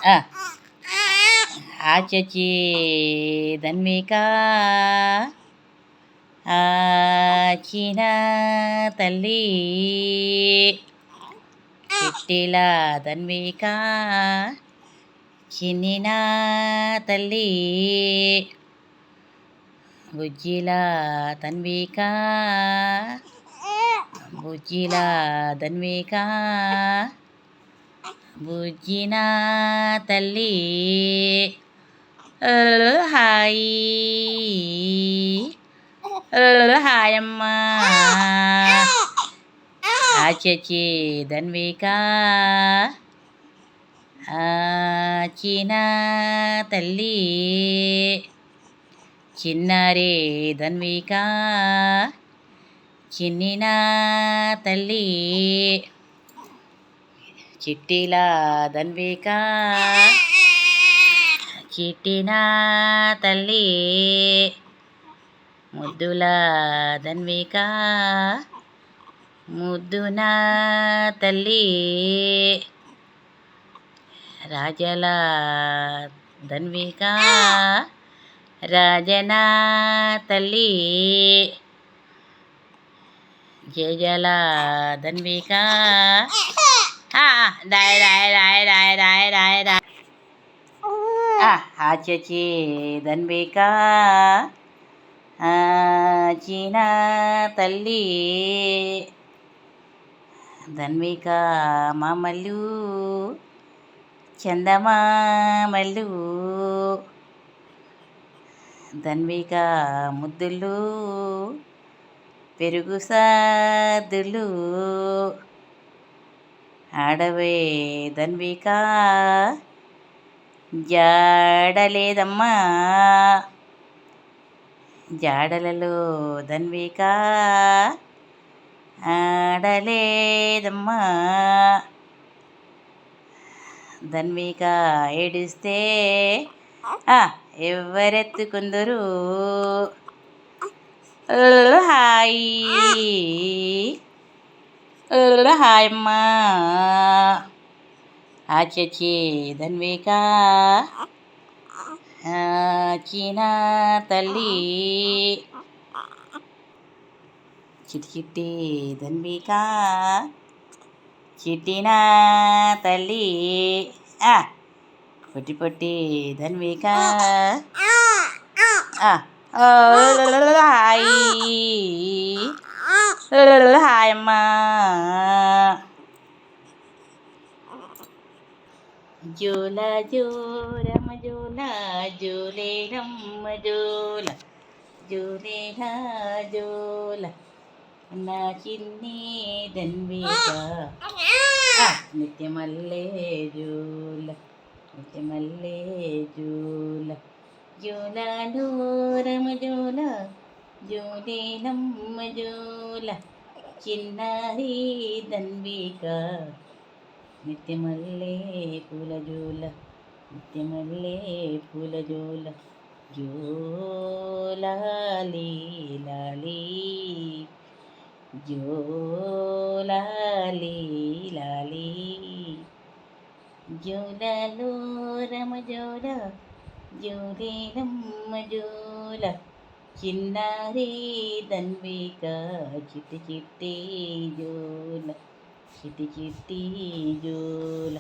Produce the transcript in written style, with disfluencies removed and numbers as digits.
ఆ, ఆచచి ధన్విక ఆచిన తల్లి చిట్టిల ధన్విక చిన్నిన తల్లి బుజ్జిల ధన్విక బుజ్జిల ధన్విక బుజ్జిన తల్లి హాయ్ హాయమ్మ ఆచచి ధన్విక చిన్న తల్లి చిన్నారి ధన్విక చిన్నిన తల్లి చిట్టిల ధన్విక చిట్టిన తల్లి ముద్దుల ధన్విక ముద్దున తల్లి రాజల ధన్విక రాజన తల్లి జయజల ధన్విక రాయ్ రాయ్ రాయ్ రాయ్ రాయ్ రాయ్ రాయ్ ఆచచి ధన్విక చిన్న తల్లి ధన్విక మామల్లు చందమామల్లు ధన్విక ముద్దులు పెరుగు సాదులు ఆడవే ధన్విక జాడలేదమ్మా జాడలలో ధన్విక ఆడలేదమ్మా ధన్విక ఏడిస్తే ఎవరెత్తుకుందరు హాయ్ హాయమ్మా ఆచచి ధన్విక చిన్న తల్లి చిట్టి చిట్టి ధన్విక చిట్టిన తల్లి పొట్టి పొట్టి ధన్విక హాయ్ హాయమ్మా జోల జోరమ జోల జోలేరమ్మ జోల జోలేర జోల నా చిన్ని ధన్విక నిత్యమల్లే జోల నిత్యమల్లే జోల జోలాలో రమ జోల జోలేనమ్మ జోల చిన్నారి ధన్విక నిత్యమల్లే పూల జోల నిత్యమల్లే పూల జోల జోలాలి లాలి జోలాలి లాలి జోలలో రమ జోల జోలేరమ్మ జోల చిన్నారి ధన్విక చిట్టి చిట్టి జోల చిట్టి చిట్టి జోల.